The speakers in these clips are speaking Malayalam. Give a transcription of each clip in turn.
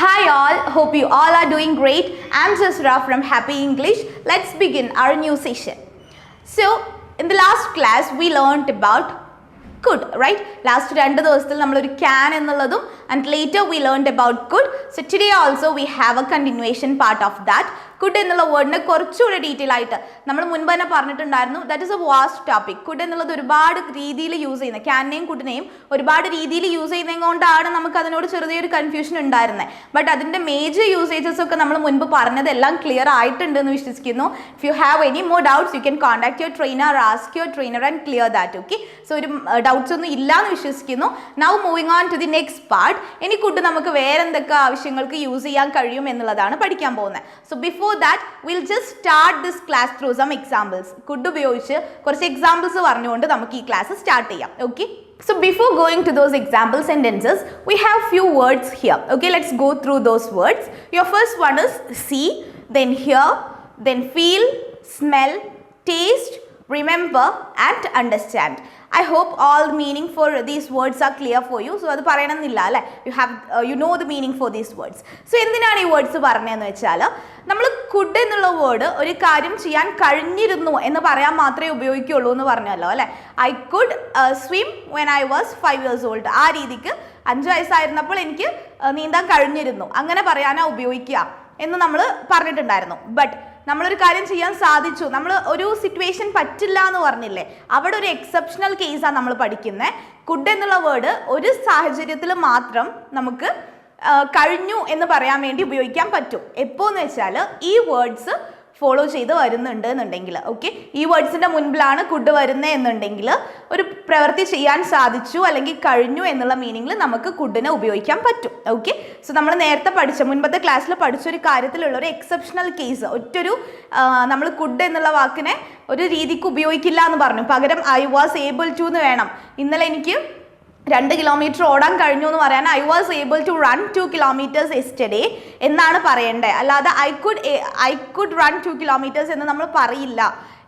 Hi all, hope you all are doing great. I'm Jasra from Happy English. Let's begin our new session. So, in the last class we learned about could, right? Last 2 ദിവസത്തിൽ നമ്മൾ ഒരു can എന്നുള്ളതും and later we learned about could. So today also we have a continuation part of that. Could എന്നുള്ള വേർഡിനെ കുറച്ചുകൂടി ഡീറ്റെയിൽ ആയിട്ട് നമ്മൾ മുൻപ് തന്നെ പറഞ്ഞിട്ടുണ്ടായിരുന്നു. That is a vast topic. Could എന്നുള്ളത് ഒരുപാട് രീതിയിൽ യൂസ് ചെയ്യുന്നത്, ക്യാനെയും കുഡിനെയും ഒരുപാട് രീതിയിൽ യൂസ് ചെയ്യുന്നത് കൊണ്ടാണ് നമുക്ക് അതിനോട് ചെറിയൊരു കൺഫ്യൂഷൻ ഉണ്ടായിരുന്നത്. ബട്ട് അതിൻ്റെ മേജർ യൂസേജസ് ഒക്കെ നമ്മൾ മുൻപ് പറഞ്ഞതെല്ലാം ക്ലിയർ ആയിട്ടുണ്ട് എന്ന് വിശ്വസിക്കുന്നു. If you have any more doubts you can contact your trainer, ask your trainer and clear that. Okay, so ഒരു ഡൗട്ട്സ് ഒന്നും ഇല്ല എന്ന് വിശ്വസിക്കുന്നു. Now moving on to the next part. ഇനി കുഡ് നമുക്ക് വേറെ എന്തൊക്കെ ആവശ്യങ്ങൾക്ക് യൂസ് ചെയ്യാൻ കഴിയും എന്നുള്ളതാണ് പഠിക്കാൻ പോകുന്നത്. So before that we'll just start this class through some examples. Could ഉപയോഗിച്ച് കുറച്ച് എക്സാമ്പിൾസ് പറഞ്ഞുകൊണ്ട് നമുക്ക് ഈ ക്ലാസ് സ്റ്റാർട്ട് ചെയ്യാം. Okay, so before going to those example sentences we have few words here. Okay, let's go through those words. Your first one is see, then hear, then feel, smell, taste, remember and understand. I hope all the meaning for these words are clear for you. So അത് പറയണമെന്നില്ല അല്ലേ, you know the meaning for these words. So എന്തിനാണ് ഈ വേർഡ്സ് പറഞ്ഞതെന്ന് വെച്ചാൽ നമ്മൾ കുഡ് എന്നുള്ള വേർഡ് ഒരു കാര്യം ചെയ്യാൻ കഴിഞ്ഞിരുന്നു എന്ന് പറയാൻ മാത്രമേ ഉപയോഗിക്കുള്ളൂ എന്ന് പറഞ്ഞല്ലോ അല്ലേ. I could swim when I was 5 years old. ആ രീതിക്ക് 5 വയസ്സായിരുന്നപ്പോൾ എനിക്ക് നീന്താൻ കഴിഞ്ഞിരുന്നു അങ്ങനെ പറയാനാ ഉപയോഗിക്കുക എന്ന് നമ്മൾ പറഞ്ഞിട്ടുണ്ടായിരുന്നു. ബട്ട് നമ്മളൊരു കാര്യം ചെയ്യാൻ സാധിച്ചു, നമ്മൾ ഒരു സിറ്റുവേഷൻ പറ്റില്ല എന്ന് പറഞ്ഞില്ലേ, അവിടെ ഒരു എക്സെപ്ഷണൽ കേസാണ് നമ്മൾ പഠിക്കുന്നത്. കുഡ് എന്നുള്ള വേർഡ് ഒരു സാഹചര്യത്തിൽ മാത്രം നമുക്ക് കഴിഞ്ഞു എന്ന് പറയാൻ വേണ്ടി ഉപയോഗിക്കാൻ പറ്റും. എപ്പോന്ന് വെച്ചാൽ ഈ വേർഡ്സ് ഫോളോ ചെയ്ത് വരുന്നുണ്ട് എന്നുണ്ടെങ്കിൽ, ഓക്കെ, ഈ വേർഡ്സിൻ്റെ മുൻപിലാണ് കുഡ് വരുന്നത് എന്നുണ്ടെങ്കിൽ ഒരു പ്രവൃത്തി ചെയ്യാൻ സാധിച്ചു അല്ലെങ്കിൽ കഴിഞ്ഞു എന്നുള്ള മീനിങ്ങിൽ നമുക്ക് കുഡിനെ ഉപയോഗിക്കാൻ പറ്റും. ഓക്കെ, സോ നമ്മൾ നേരത്തെ മുൻപത്തെ ക്ലാസ്സിൽ പഠിച്ചൊരു കാര്യത്തിലുള്ള ഒരു എക്സെപ്ഷണൽ കേസ്, നമ്മൾ കുഡ് എന്നുള്ള വാക്കിനെ ഒരു രീതിക്ക് ഉപയോഗിക്കില്ല എന്ന് പറഞ്ഞു. പകരം ഐ വാസ് ഏബിൾ ടു എന്ന് വേണം. ഇന്നലെ എനിക്ക് 2 കിലോമീറ്റർ ഓടാൻ കഴിഞ്ഞു എന്ന് പറയാൻ I was able to run 2 kilometers yesterday എന്നാണ് പറയേണ്ടത്. അല്ലാതെ ഐ കുഡ് റൺ 2 kilometers എന്ന് നമ്മൾ പറയില്ല.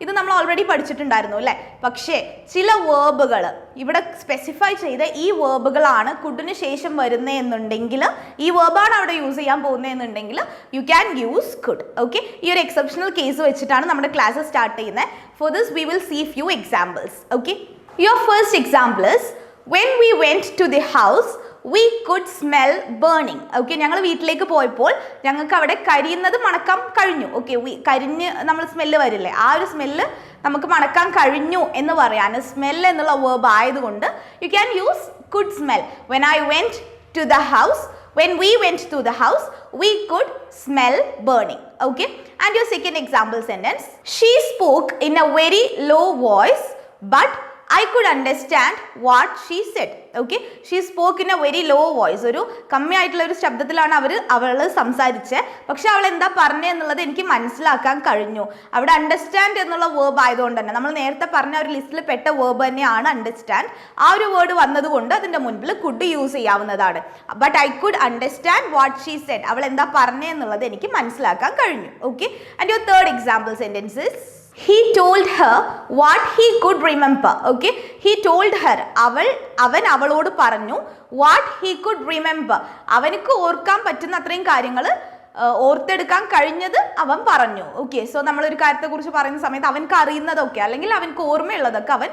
ഇത് നമ്മൾ ഓൾറെഡി പഠിച്ചിട്ടുണ്ടായിരുന്നു അല്ലേ. പക്ഷേ ചില വേർബുകൾ ഇവിടെ സ്പെസിഫൈ ചെയ്ത ഈ വേർബുകളാണ് കുഡിന് ശേഷം വരുന്നത് എന്നുണ്ടെങ്കിൽ, ഈ വേർബാണ് അവിടെ യൂസ് ചെയ്യാൻ പോകുന്നത് എന്നുണ്ടെങ്കിൽ you can use could. Okay, ഈ ഒരു എക്സെപ്ഷണൽ കേസ് വെച്ചിട്ടാണ് നമ്മുടെ ക്ലാസ് സ്റ്റാർട്ട് ചെയ്യുന്നത്. For this we will see few examples. Okay, your first example is when we went to the house we could smell burning. Okay, ഞങ്ങൾ വീട്ടിലേക്ക് പോയപ്പോൾ ഞങ്ങൾക്ക് അവിടെ കരിയുന്നത് മണക്കാൻ കഴിഞ്ഞു. ഓക്കെ, കരിഞ്ഞ് നമ്മൾ സ്മെല്ല് വരില്ലേ, ആ ഒരു സ്മെല്ല് നമുക്ക് മണക്കാൻ കഴിഞ്ഞു എന്ന് പറയാൻ സ്മെൽ എന്നുള്ള വേർബ് ആയതുകൊണ്ട് U can use could smell. when I went to the house, when we went to the house we could smell burning. Okay, and your second example sentence, she spoke in a very low voice but I could understand what she said. Okay, she spoke in a very low voice. ഒരു കമ്മിയായിട്ടുള്ള ഒരു ശബ്ദത്തിലാണ് അവൾ സംസാരിച്ചത്. പക്ഷെ അവൾ എന്താ പറഞ്ഞത് എന്നുള്ളത് എനിക്ക് മനസ്സിലാക്കാൻ കഴിഞ്ഞു. അവിടെ അണ്ടർസ്റ്റാൻഡ് എന്നുള്ള വേർബ് ആയതുകൊണ്ട് തന്നെ, നമ്മൾ നേരത്തെ പറഞ്ഞ ഒരു ലിസ്റ്റിൽ പെട്ട വേർബ് തന്നെയാണ് അണ്ടർസ്റ്റാൻഡ്. ആ ഒരു വേർഡ് വന്നതുകൊണ്ട് അതിൻ്റെ മുൻപിൽ കുഡ് യൂസ് ചെയ്യാവുന്നതാണ്. But I could understand what she said. അവൾ എന്താ പറഞ്ഞത് എന്നുള്ളത് എനിക്ക് മനസ്സിലാക്കാൻ കഴിഞ്ഞു. Okay, and your third example sentence is he told her what he could remember. Okay, he told her, അവൻ അവളോട് പറഞ്ഞു what he could remember. അവനക്ക് ഓർക്കാൻ പറ്റുന്ന അത്രയും കാര്യങ്ങൾ ഓർത്തെടുക്കാൻ കഴിഞ്ഞത് അവൻ പറഞ്ഞു. ഓക്കെ, സോ നമ്മളൊരു കാര്യത്തെക്കുറിച്ച് പറയുന്ന സമയത്ത് അവനക്ക് അറിയുന്നതൊക്കെ അല്ലെങ്കിൽ അവനക്ക് ഓർമ്മയുള്ളതൊക്കെ അവൻ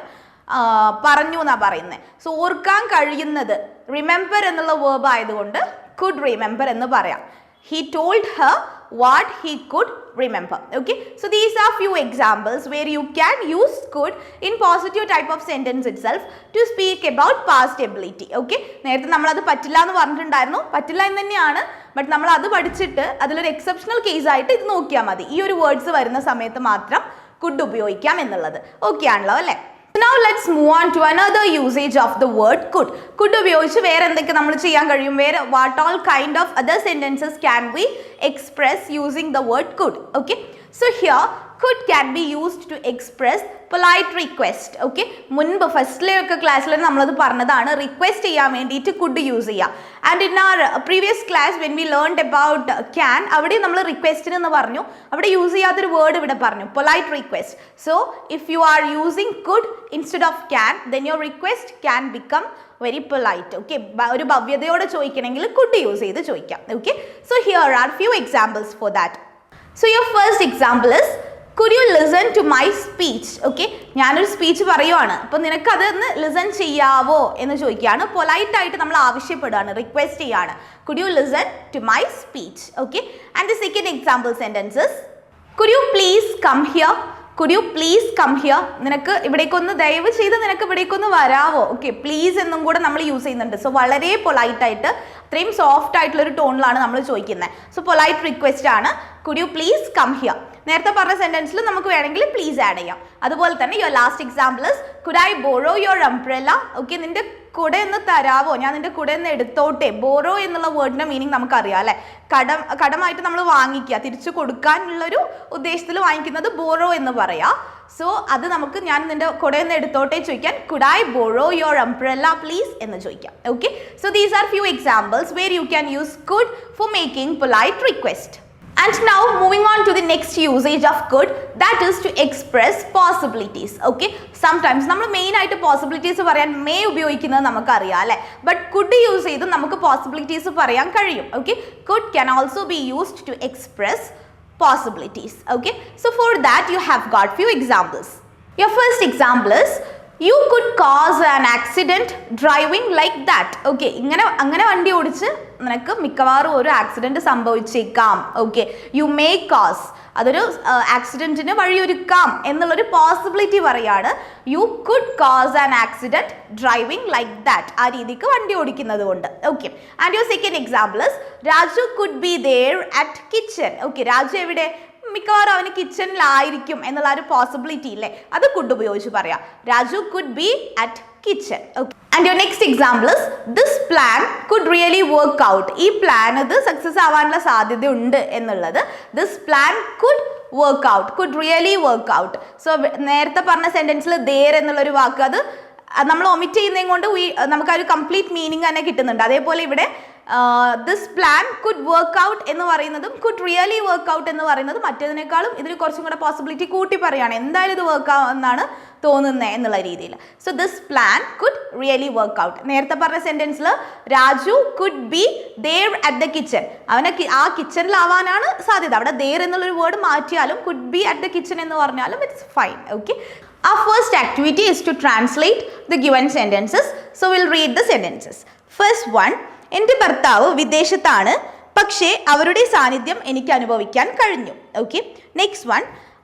പറഞ്ഞു എന്നാണ് പറയുന്നത്. സോ ഓർക്കാൻ കഴിയുന്നത് റിമെമ്പർ എന്നുള്ള വേർബ് ആയതുകൊണ്ട് could remember എന്ന് പറയാം. He told her what he could remember. Okay, so these are few examples where you can use could in positive type of sentence itself to speak about past ability. Okay, നേരത്തെ നമ്മൾ അത് പറ്റില്ല എന്ന് പറഞ്ഞിട്ടുണ്ടായിരുന്നു, പറ്റില്ല എന്ന് തന്നെയാണ്. ബട്ട് നമ്മൾ അത് പഠിച്ചിട്ട് അതിലൊരു എക്സെപ്ഷണൽ കേസ് ആയിട്ട് ഇത് നോക്കിയാൽ മതി. ഈ ഒരു വേർഡ്സ് വരുന്ന സമയത്ത് മാത്രം കുഡ് ഉപയോഗിക്കാം എന്നുള്ളത്. ഓക്കെ ആണല്ലോ അല്ലേ. Now let's move on to another usage of the word could. Could ഉപയോഗിച്ച് വേറെ എന്തൊക്കെ നമ്മൾ ചെയ്യാൻ കഴിയും, what all kind of other sentences can we express using the word could. Okay, so here could can be used to express polite request. Okay, മുൻപ് ഫസ്റ്റിലെയൊക്കെ ക്ലാസ്സിൽ നമ്മളത് പറഞ്ഞതാണ് റിക്വസ്റ്റ് ചെയ്യാൻ വേണ്ടിയിട്ട് could യൂസ് ചെയ്യുക. And in our previous class when we learned about can, അവിടെ നമ്മൾ റിക്വസ്റ്റിന് എന്ന് പറഞ്ഞു, അവിടെ യൂസ് ചെയ്യാത്തൊരു വേർഡ് ഇവിടെ പറഞ്ഞു, polite request. So if you are using could instead of can, then your request can become very polite. Okay, ഒരു ഭവ്യതയോടെ ചോദിക്കണമെങ്കിൽ could യൂസ് ചെയ്ത് ചോദിക്കാം. Okay, so here are few examples for that. So your first example is, could you listen to my speech? Okay, ഞാനൊരു സ്പീച്ച് പറയുവാണ്, അപ്പോൾ നിനക്കതൊന്ന് ലിസൺ ചെയ്യാവോ എന്ന് ചോദിക്കുകയാണ്. പൊലൈറ്റ് ആയിട്ട് നമ്മൾ ആവശ്യപ്പെടുകയാണ്, റിക്വസ്റ്റ് ചെയ്യാണ്. could you listen to my speech? Okay, and the second example sentence is, could you please come here? could you please come here? നിനക്ക് ഇവിടേക്കൊന്ന് ദയവ് ചെയ്ത് നിനക്ക് ഇവിടേക്കൊന്ന് വരാവോ? ഓക്കെ, പ്ലീസ് എന്നും കൂടെ നമ്മൾ യൂസ് ചെയ്യുന്നുണ്ട്. സോ വളരെ പൊലൈറ്റ് ആയിട്ട്, അത്രയും സോഫ്റ്റ് ആയിട്ടുള്ള ഒരു ടോണിലാണ് നമ്മൾ ചോദിക്കുന്നത്. സോ പൊലൈറ്റ് റിക്വസ്റ്റ് ആണ് could you please come here. നേരത്തെ പറഞ്ഞ സെന്റൻസിൽ നമുക്ക് വേണമെങ്കിൽ പ്ലീസ് ആഡ് ചെയ്യാം. അതുപോലെ തന്നെ your last example is, could I borrow your umbrella? Okay, നിന്റെ കുട എന്ന് തരാവോ, ഞാൻ നിന്റെ കുട എന്ന് എടുത്തോട്ടെ. ബോറോ എന്നുള്ള വേർഡിന്റെ മീനിങ് നമുക്കറിയാം അല്ലെ, കടമായിട്ട് നമ്മൾ വാങ്ങിക്കുക, തിരിച്ചു കൊടുക്കാനുള്ളൊരു ഉദ്ദേശത്തിൽ വാങ്ങിക്കുന്നത് ബോറോ എന്ന് പറയാം. സോ അത് നമുക്ക് ഞാൻ നിന്റെ കുട എന്ന് എടുത്തോട്ടെ ചോദിക്കാൻ could I borrow your umbrella please എന്ന് ചോദിക്കാം. Okay, so these are few examples where you can use could for making polite request. And now moving on to the next usage of could, that is to express possibilities. Okay, sometimes നമ്മൾ മെയിൻ ആയിട്ട് പോസിബിലിറ്റീസ് പറയാൻ may ഉപയോഗിക്കുന്നത് നമുക്കറിയാം അല്ലേ, ബട്ട് could യൂസ് ചെയ്ത് നമുക്ക് പോസിബിലിറ്റീസ് പറയാൻ കഴിയും. Okay, could can also be used to express possibilities. Okay, so for that you have got few examples. Your first example is, you could cause an accident driving like that. Okay, അങ്ങനെ വണ്ടി ഓടിച്ച് നിനക്ക് മിക്കവാറും ഒരു ആക്സിഡന്റ് സംഭവിച്ചേക്കാം. ഓക്കെ, യു മേ കോസ്, അതൊരു ആക്സിഡന്റിന് വഴിയൊരുക്കാം എന്നുള്ളൊരു പോസിബിലിറ്റി പറയാണ്. You could cause an accident driving like that, ആ രീതിക്ക് വണ്ടി ഓടിക്കുന്നത് കൊണ്ട്. Okay, and your second example is, Raju could be there at kitchen. Okay, Raju എവിടെ? മിക്കവാറും അവന് കിച്ചണിലായിരിക്കും എന്നുള്ള ഒരു പോസിബിലിറ്റി ഇല്ലേ, അത് കുഡ് ഉപയോഗിച്ച് പറയാം. Raju could be at kitchen. Okay, and your next example is, this plan could really work out. ഈ പ്ലാൻ ഇത് സക്സസ് ആവാനുള്ള സാധ്യത ഉണ്ട് എന്നുള്ളത്. This plan could work out, could really work out. So നേരത്തെ പറഞ്ഞ സെന്റൻസിൽ ദേർ എന്നുള്ളൊരു വാക്ക് അത് നമ്മൾ ഒമിറ്റ് ചെയ്യുന്നതും കൊണ്ട് നമുക്കൊരു കംപ്ലീറ്റ് മീനിങ് തന്നെ കിട്ടുന്നുണ്ട്. അതേപോലെ ഇവിടെ this plan could work out എന്ന് പറയുന്നതും കുഡ് റിയലി വർക്ക് ഔട്ട് എന്ന് പറയുന്നതും മറ്റേതിനേക്കാളും ഇതിന് കുറച്ചും കൂടെ പോസിബിലിറ്റി കൂട്ടി പറയുകയാണ്, എന്തായാലും ഇത് വർക്ക് ആവുമെന്നാണ് തോന്നുന്നത് എന്നുള്ള രീതിയിൽ. So this plan could really work out. നേരത്തെ പറഞ്ഞ സെന്റൻസിൽ Raju could be there at the kitchen, അവനെ ആ കിച്ചണിലാവാനാണ് സാധ്യത. അവിടെ ദേർ എന്നുള്ളൊരു വേർഡ് മാറ്റിയാലും could be at the kitchen എന്ന് പറഞ്ഞാലും it's fine. Okay, our first activity is to translate the given sentences. So we'll read the sentences. First one, എൻ്റെ ഭർത്താവ് വിദേശത്താണ്, പക്ഷേ അവരുടെ സാന്നിധ്യം എനിക്ക് അനുഭവിക്കാൻ കഴിഞ്ഞു. ഓക്കെ, നെക്സ്റ്റ് വൺ,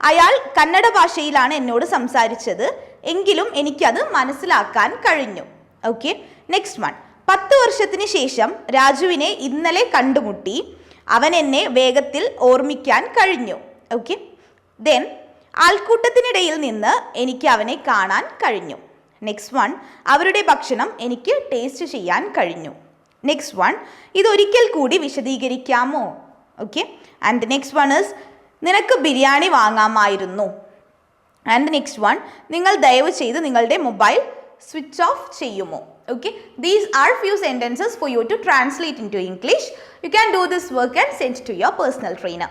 അയാൾ കന്നഡ ഭാഷയിലാണ് എന്നോട് സംസാരിച്ചത്, എങ്കിലും എനിക്കത് മനസ്സിലാക്കാൻ കഴിഞ്ഞു. ഓക്കെ, നെക്സ്റ്റ് വൺ, 10 വർഷത്തിന് ശേഷം രാജുവിനെ ഇന്നലെ കണ്ടുമുട്ടി, അവൻ എന്നെ വേഗത്തിൽ ഓർമ്മിക്കാൻ കഴിഞ്ഞു. ഓക്കെ, ദെൻ ആൾക്കൂട്ടത്തിനിടയിൽ നിന്ന് എനിക്ക് അവനെ കാണാൻ കഴിഞ്ഞു. നെക്സ്റ്റ് വൺ, അവരുടെ ഭക്ഷണം എനിക്ക് ടേസ്റ്റ് ചെയ്യാൻ കഴിഞ്ഞു. നെക്സ്റ്റ് വൺ, ഇതൊരിക്കൽ കൂടി വിശദീകരിക്കാമോ? Okay, and next one is, നിനക്ക് ബിരിയാണി വാങ്ങാമായിരുന്നു. ആൻഡ് നെക്സ്റ്റ് വൺ, നിങ്ങൾ ദയവ് ചെയ്ത് നിങ്ങളുടെ മൊബൈൽ സ്വിച്ച് ഓഫ് ചെയ്യുമോ? Okay, these are few sentences for you to translate into English. You can do this work and send to your personal trainer.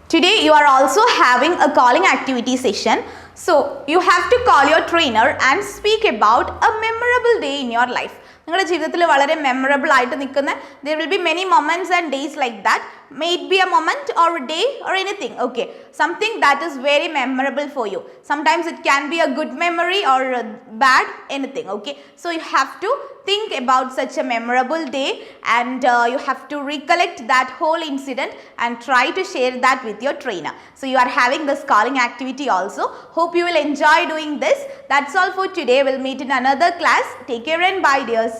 Today you are also having a calling activity session. So you have to call your trainer and speak about a memorable day in your life. നിങ്ങളുടെ ജീവിതത്തിൽ വളരെ മെമ്മറബിൾ ആയിട്ട് നിൽക്കുന്ന, there will be many moments and days like that. May it be a moment or a day or anything. Okay, something that is very memorable for you. Sometimes it can be a good memory or a bad, anything. Okay, so you have to think about such a memorable day and you have to recollect that whole incident and try to share that with your trainer. So you are having this calling activity also. Hope you will enjoy doing this. That's all for today. We'll meet in another class. Take care and bye dears.